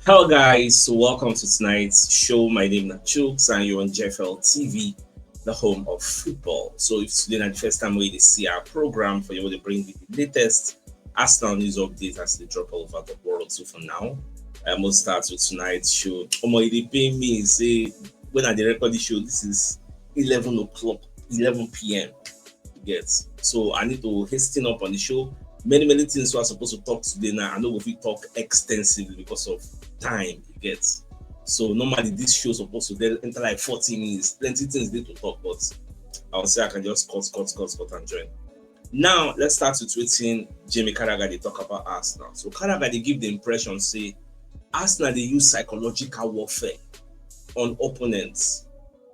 Hello guys, so welcome to tonight's show. My name is CHUKS and you're on JFL TV, the home of football. So if today is the first time we see our program for you to bring you the latest Arsenal news updates as they drop all over the world. So for now, I must start with tonight's show. They pay me say when I record the show, this is 11 o'clock, 11 p.m. Get so I need to hasten up on the show. Many things we are supposed to talk today now. I know if we talk extensively because of time you get. So normally this show is supposed to enter like 40 minutes. Plenty things need to talk, but I'll say I can just cut and join. Now let's start with waiting Jamie Carragher they talk about Arsenal. So Carragher they give the impression say Arsenal they use psychological warfare on opponents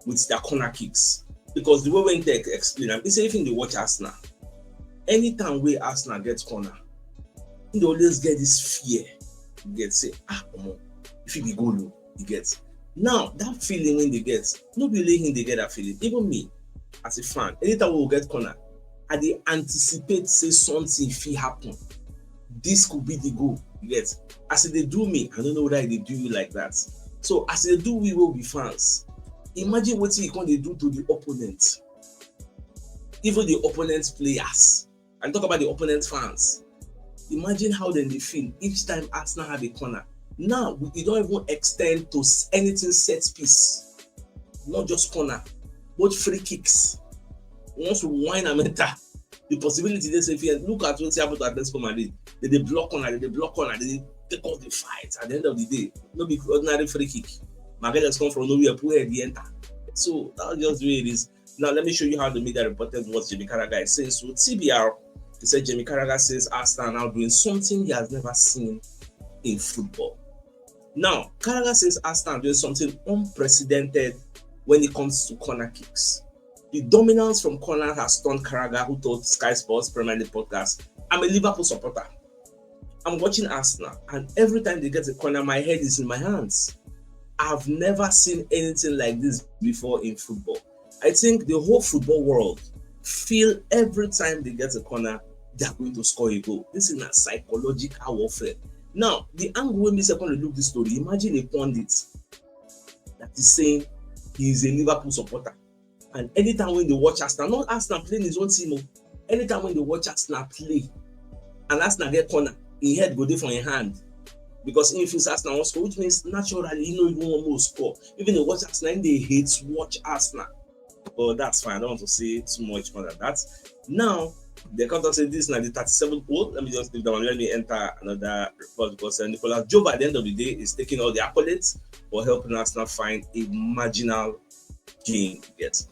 with their corner kicks. Because the way when they explain them, it's even they watch Arsenal. Anytime we Arsenal gets corner, they always get this fear. You get say, come on, if you go low, you get. Now that feeling when they get, nobody him they get that feeling. Even me, as a fan, anytime we will get corner, I they anticipate say something if it happen. This could be the goal. You get. As they do me, I don't know whether they do you like that. So as they do, we will be fans. Imagine what they do to the opponent, even the opponent's players. And talk about the opponent's fans. Imagine how then they feel each time Arsenal have a corner. Now we don't even extend to anything set piece, not just corner, both free kicks. Once we whine and enter, the possibility they say, look at what's happened to Atletico Madrid. They block corner, they take off the fight. At the end of the day, no be ordinary free kick. Magalhaes come from nowhere, put head the enter. So that's just the way it is. Now let me show you how the media reported what Jamie Carragher is saying. So TBR, he said Jamie Carragher says Arsenal now doing something he has never seen in football. Now, Carragher says Arsenal doing something unprecedented when it comes to corner kicks. The dominance from corner has stunned Carragher, who told Sky Sports Premier League podcast, I'm a Liverpool supporter. I'm watching Arsenal, and every time they get a corner, my head is in my hands. I've never seen anything like this before in football. I think the whole football world feel every time they get a corner, they are going to score a goal. This is a psychological warfare. Now, the angle when we second look this story, imagine a pundit that is saying he is a Liverpool supporter. And anytime when they watch Arsenal, not Arsenal playing his own team, anytime when they watch Arsenal play, and Arsenal get corner, his head go there from your hand. Because if it's Arsenal won't score, which means naturally you know you won't want to score. Even they watch Arsenal, they hate watch Arsenal. But that's fine. I don't want to say too much more than that. Now, the counter said this is now the 37th goal. Let me just leave that one. Let me enter another report because Nicolas Jova at the end of the day is taking all the accolades for helping Arsenal find a marginal gain. Yes.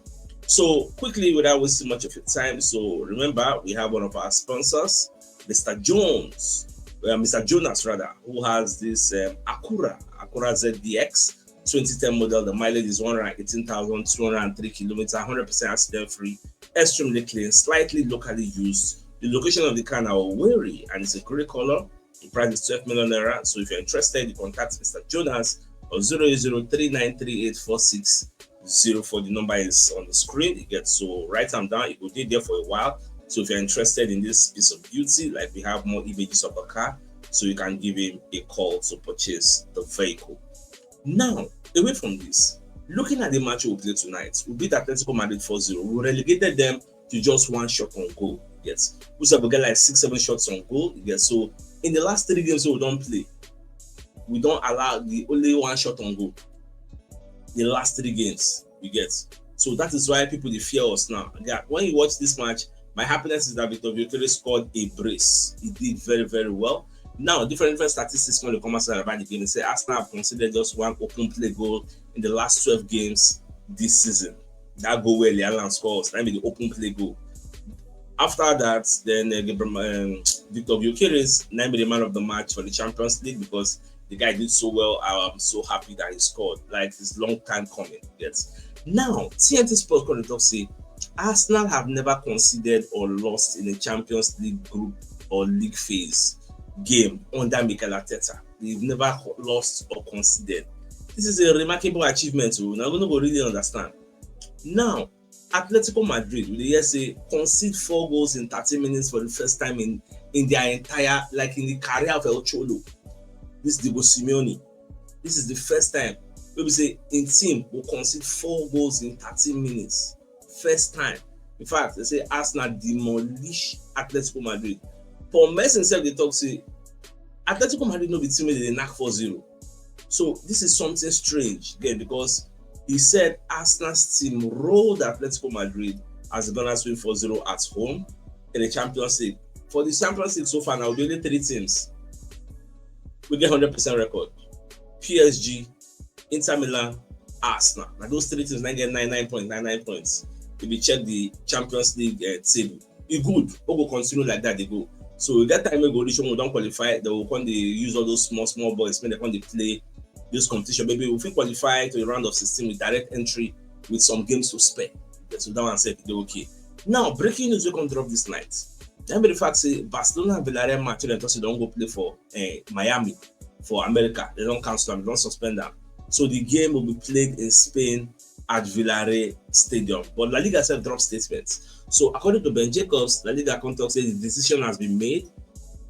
So quickly, without wasting much of your time. So remember, we have one of our sponsors, Mr. Jonas rather, who has this Acura ZDX 2010 model. The mileage is 118,203 kilometers, 100% accident free, extremely clean, slightly locally used. The location of the car now Wary, and it's a grey color. The price is 12 million naira. So if you're interested, you contact Mr. Jonas on 08039384604. The number is on the screen. You get so write them down. It will be there for a while. So if you're interested in this piece of beauty, like we have more images of the car, so you can give him a call to purchase the vehicle. Now, away from this, looking at the match we'll play tonight, we beat Atletico Madrid 4-0. We relegated them to just one shot on goal. Yes, we have get like 6-7 shots on goal. Yes, so in the last 3 games we don't play, we don't allow the only one shot on goal. The last 3 games we get, so that is why people they fear us now. Yeah, when you watch this match, my happiness is that Victor Gyökeres scored a brace. He did very well. Now, different statistics when they come out about the game. They say Arsenal have considered just one open play goal in the last 12 games this season. That goal where Lealan scores, that means the open play goal. After that, then Victor Gyökeres named the man of the match for the Champions League because the guy did so well. I'm so happy that he scored. Like, it's long time coming. Yes. Now, TNT Sports Chronicle say Arsenal have never conceded or lost in a Champions League group or league phase game under Mikel Arteta. They've never lost or conceded. This is a remarkable achievement. We're not going to really understand. Now, Atletico Madrid, will you say, concede 4 goals in 30 minutes for the first time in their entire, like in the career of El Cholo. This Diego Simeone. This is the first time we say in team will concede 4 goals in 13 minutes. First time. In fact, they say Arsenal demolish Atletico Madrid. For Messi himself, they talk say Atletico Madrid no be team wey dey knack 4-0. So this is something strange again because he said Arsenal's team rolled Atletico Madrid as the Gunners win 4-0 at home in the Champions League. For the Champions League so far now, we only 3 teams. We get 100% record. PSG, Inter Milan, Arsenal. Now those 3 teams now get 99 points. If you check the Champions League table, e good. We go continue like that. They go. So that time we go reach when we don't qualify, they will come they use all those small boys when they come they play this competition. Maybe we will qualify to a round of 16 with direct entry with some games to spare. So that one said they're okay. Now breaking news we can drop this night. Then the fact say Barcelona and Villarreal match they don't go play for Miami for America. They don't cancel them, they don't suspend them. So the game will be played in Spain at Villarreal Stadium. But La Liga said drop statements. So according to Ben Jacobs, La Liga contact says the decision has been made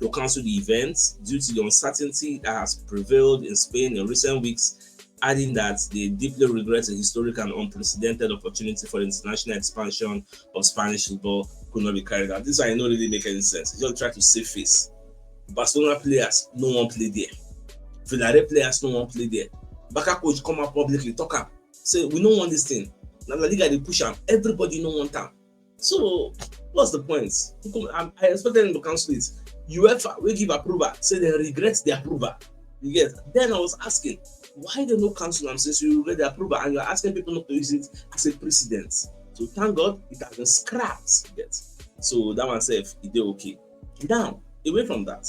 to cancel the event due to the uncertainty that has prevailed in Spain in recent weeks, adding that they deeply regret a historic and unprecedented opportunity for the international expansion of Spanish football could not be carried out. This I know really make any sense. It's just try to save face. Barcelona players, no one play there. Villarreal players, no one play there. Barca coach come out publicly, talk up, say we don't want this thing. Now La Liga they push them. Everybody no want them. So what's the point? I expected them to cancel it. UEFA will give approval, say they regret the approval. You get? Then I was asking, why they no cancel them since you regret the approval and you're asking people not to use it as a precedent? So thank God it has been scrapped. You get? So that one said it did okay. Now, away from that.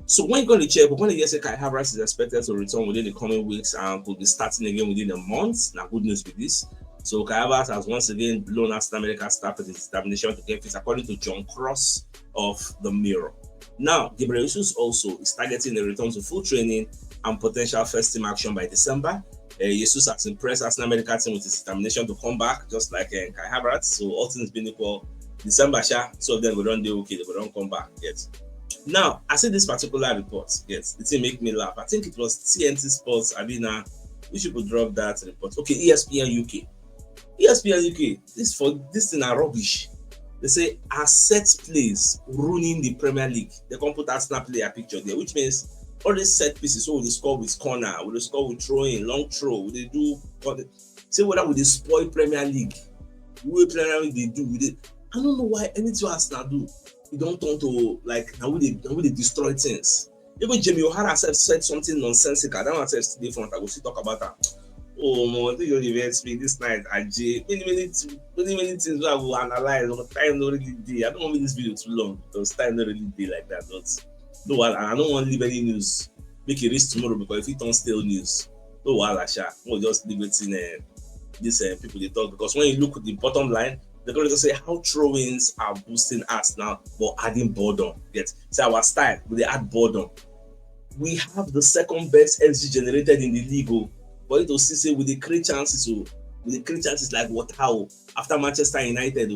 So when you're going to check, we're going to say Kai Havertz is expected to return within the coming weeks and could be starting again within a month. Now, good news with this. So Kai Havertz has once again blown out America staff with his determination to get fit, according to John Cross of the Mirror. Now, Gabriel Jesus also is targeting a return to full training and potential first team action by December. Jesus has impressed Arsenal medical team with his determination to come back, just like Kai Havertz. So all things being equal, December, so then we don't do okay, they don't come back yet. Now, I see this particular report, yes, it make me laugh. I think it was TNT Sports, Abina, we should drop that report. Okay, ESPN UK. ESPN UK, this thing are rubbish. They say asset plays ruining the Premier League. They can put Arsenal player picture there, which means all these set pieces, so they score with corner, they score with throwing, long throw, they do say whether we spoil Premier League. We Premier League they do with it. I don't know why anything Arsenal do. You don't turn to like now they destroy things. Even Jamie O'Hara said something nonsensical. That one said today front. I will still talk about that. Oh man, you event speak this night. Many things that I will analyze. Time not really day. I don't want this video too long because time not really day like that. But no, I don't want to leave any news. Make it reach tomorrow because if it don't stale news, no, we'll just leave it in these people they talk. Because when you look at the bottom line, they're going to say how throw-ins are boosting us now, but adding boredom. Yes, it's our style. They add boredom. We have the second best XG generated in the league. But it will say with the create chances, like what how after Manchester United,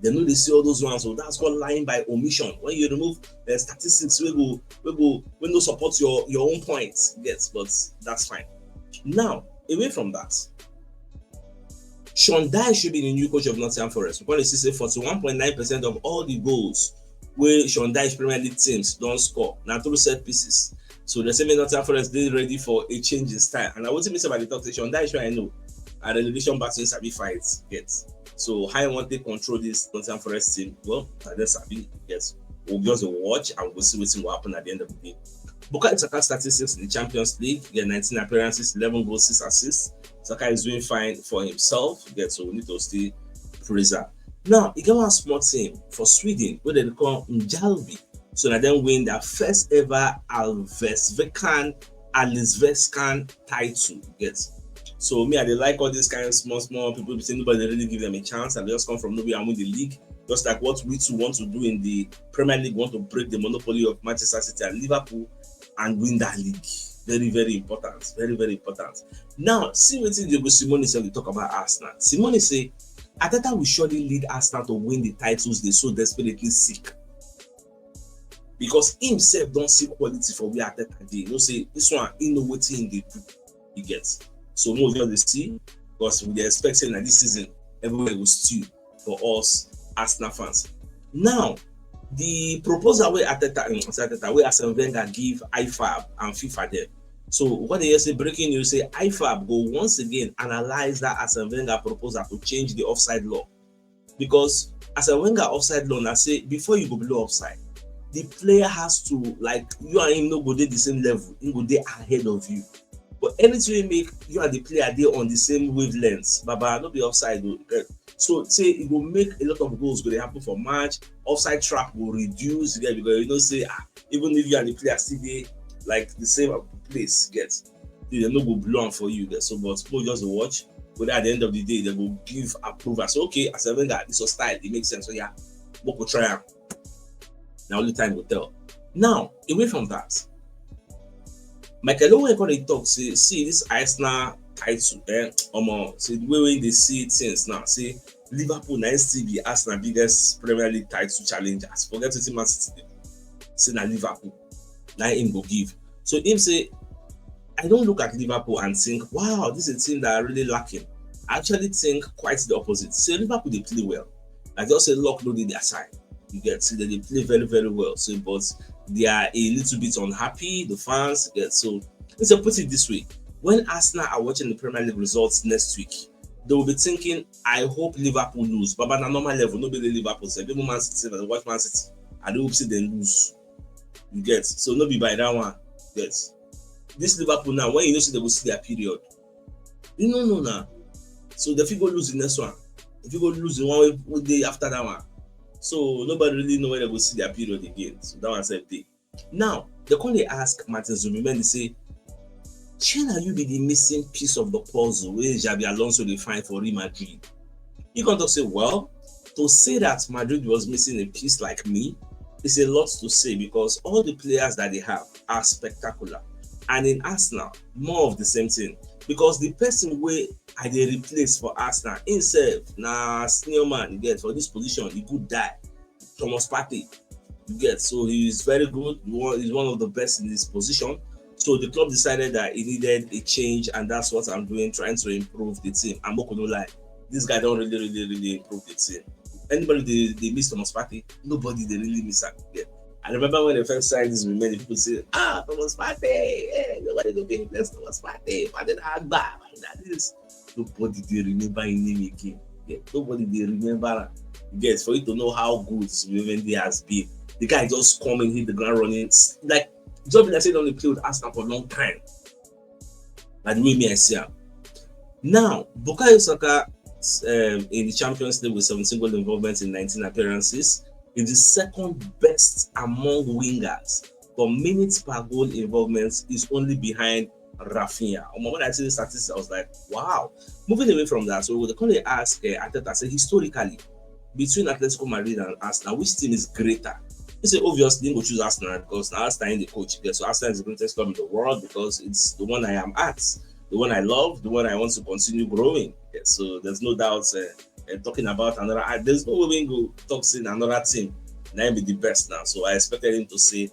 they know they see all those ones. So that's called lying by omission. When you remove the statistics, we go when no support your own points. Yes, but that's fine. Now, away from that, Sean Dyche should be the new coach of Nottingham Forest. We're going to see 41.9% of all the goals where Sean Dyche Premier League teams don't score now through set pieces. So the same Nottingham Forest they ready for a change in style. And I want to miss about the talk to Sean Dyche, I know a relegation battle Sabi fights. Yes. So how you want to control this Nottingham Forest team? Well, that's Sabi. Yes. We'll just watch and we'll see what will happen at the end of the day. Bukayo Saka's statistics in the Champions League, he had 19 appearances, 11 goals, 6 assists. Saka is doing fine for himself. Yes, so we need to still praise that. Now, he got one small team for Sweden where they call Mjalby. So now then win their first ever Allsvenskan title. Yes. So me, I like all these kind of small people saying nobody really give them a chance and they just come from nowhere and win the league. Just like what we two want to do in the Premier League, want to break the monopoly of Manchester City and Liverpool and win that league. Very, very important. Very, very important. Now, see what Diego Simone said when we talk about Arsenal. Simone say, Arteta will surely lead Arsenal to win the titles they so desperately seek. because himself don't see quality for where Arteta dey. You know, say this one he know wetin he dey do. He gets. So most of the see because we are expecting that this season everywhere will stew for us Arsenal fans. Now, the proposal where Arteta, where Arsene Wenger give IFAB and FIFA there. So what they say breaking news say IFAB go once again analyze that Arsene Wenger proposal to change the offside law, because Arsene Wenger offside law now say before you go below offside, the player has to, like, you and him no go dey the same level, he go dey ahead of you. But anything we make you and the player dey on the same wavelength, baba no be offside o. So say it will make a lot of goals go dey happen for match, offside trap will reduce, because you know say even if you and the player still dey like the same place, they no go blow am for you. So but people just watch, but at the end of the day they go give approval. So okay, as a Wenger, this was style, it makes sense. So yeah, we go try am. Now only time will tell. Now away from that, Michael Owen come dey talk say, see this Arsenal title, say the way they see things now, say Liverpool na still be Arsenal biggest Premier League title challengers. Forget wetin Man City say na Liverpool na him go give. So him say, I don't look at Liverpool and think, wow, this is a team that are really lacking. I actually think quite the opposite. Say Liverpool they play well. I just say luck no dey their side. You get, see that they play very, very well. So but they are a little bit unhappy, the fans get. So let's put it this way: when Arsenal are watching the Premier League results next week, they will be thinking, I hope Liverpool lose. But on a normal level, nobody Liverpool say, people Man City, they watch Man City, I don't hope they lose. You get, so no be by that one. Yes, this Liverpool now, when you know see they will see their period, you know now. So if you go lose the next one, if you go lose the one day after that one, so nobody really know when they go see their period again. So that one said day. Now they come they ask Martin Zubimendi, they say, shall you be the missing piece of the puzzle where Xabi Alonso they find for Real Madrid? You can talk say, well, to say that Madrid was missing a piece like me is a lot to say, because all the players that they have are spectacular. And in Arsenal, more of the same thing. Because the person where I they replace for Arsenal himself, na senior man, you get, for this position, he could die. Thomas Partey, you get, so he is very good. He's one of the best in this position. So the club decided that it needed a change, and that's what I'm doing, trying to improve the team. I'm not gonna lie, this guy don't really improve the team. Anybody they miss Thomas Partey, nobody they really miss that. Yeah. I remember when they first signed this, many people say, Thomas Partey, hey, nobody go get replace Thomas Partey, Partey that this. Nobody they remember his name again. Yeah. Nobody they remember. Yes, for you to know how good Zubimendi has been. The guy just come and hit the ground running, like just like I said on the play with Arsenal for a long time. Like the way me I see him. Now, Bukayo Saka in the Champions League with 17 goal involvement in 19 appearances is the second best among wingers, but minutes per goal involvement is only behind Rafinha. When I see the statistics, I was like, wow. Moving away from that, so the currently ask Arteta, say historically, between Atletico Madrid and Arsenal, which team is greater? He said, obviously, they will choose Arsenal because now Arsenal is the coach. Yeah, so Arsenal is the greatest club in the world because it's the one I am at, the one I love, the one I want to continue growing. Yeah, so there's no doubt talking about another. There's no way we can go talk in another team. Now be the best now. So I expected him to say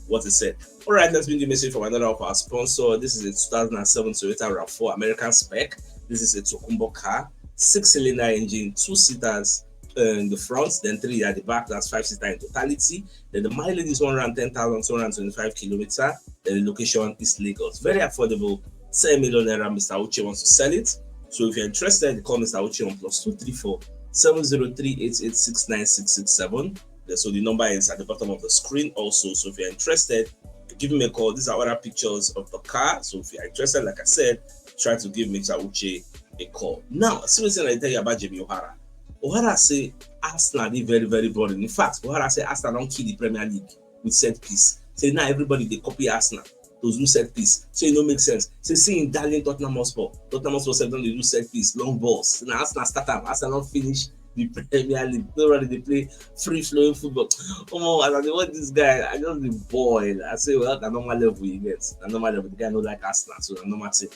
what he said. All right, let's bring the message from another of our sponsor. This is a 2007 Toyota RAV4 American spec. This is a Tokumbo car, 6-cylinder engine, 2-seaters. In the front, then 3 at the back, that's 5-seater in totality. Then the mileage is 110,225 kilometers. Then the location is Lagos. Very affordable, 10 million naira. Mr. Uche wants to sell it. So if you're interested, call Mr. Uche on +234 703 886 9667. So the number is at the bottom of the screen also. So if you're interested, give me a call. These are other pictures of the car. So if you're interested, like I said, try to give Mr. Uche a call. Now, seriously, I tell you about Jamie O'Hara. O'Hara say Arsenal is very, very boring. In fact, O'Hara say Arsenal don't kill the Premier League with set piece. Say now everybody they copy Arsenal. Those do set piece. So it don't make sense. Say seeing darling Tottenham Hotspur. Tottenham Hotspur said don't they do set piece, long balls. Now Arsenal start up. Arsenal don't finish the Premier League. Nobody they play free flowing football. Oh, as I watch this guy, I just the boy. I say well, the normal level he gets. The normal level the guy don't like Arsenal, so the normal thing.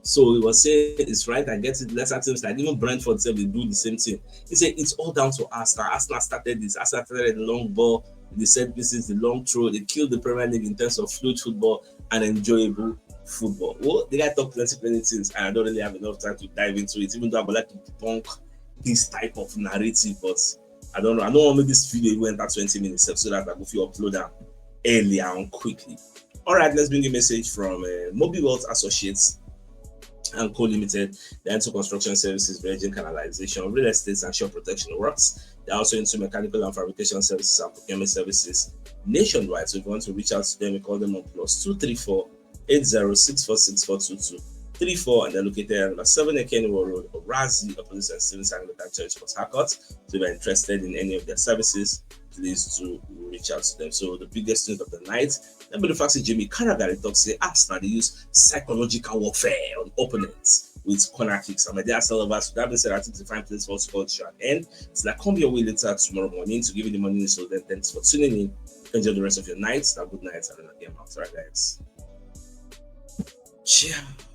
So he was saying it's right, I get it. Lesser teams like even Brentford said they do the same thing. He said it's all down to Arsenal. Arsenal started this, Arsenal started the long ball They said this is the long throw. They killed the Premier League in terms of fluid football and enjoyable football. Well, the guy talked plenty things, and I don't really have enough time to dive into it, even though I would like to debunk this type of narrative, but I don't know. I don't want to make this video even enter 20 minutes so that I go feel upload them earlier and quickly. All right, let's bring a message from Mobile Wealth Associates and Co Limited. They're into construction services, dredging, canalization, real estate, and shore protection works. They're also into mechanical and fabrication services and procurement services nationwide. So if you want to reach out to them, you call them on +234 8064642234, and they're located at 7 Ekenwo Road, Orazi, opposite St. Stephen's Anglican Church, Port Harcourt. So if you're interested in any of their services, please do reach out to them. So the biggest news of the night, the fact that Jimmy Carragher talks say Arsenal they use psychological warfare on opponents with corner kicks. And my dear Salvas, that being said, I think the fine place for score should end. So like come your way later tomorrow morning to give you the money. So then thanks for tuning in. Enjoy the rest of your night. Have a good night and then again out. All right, guys. Ciao.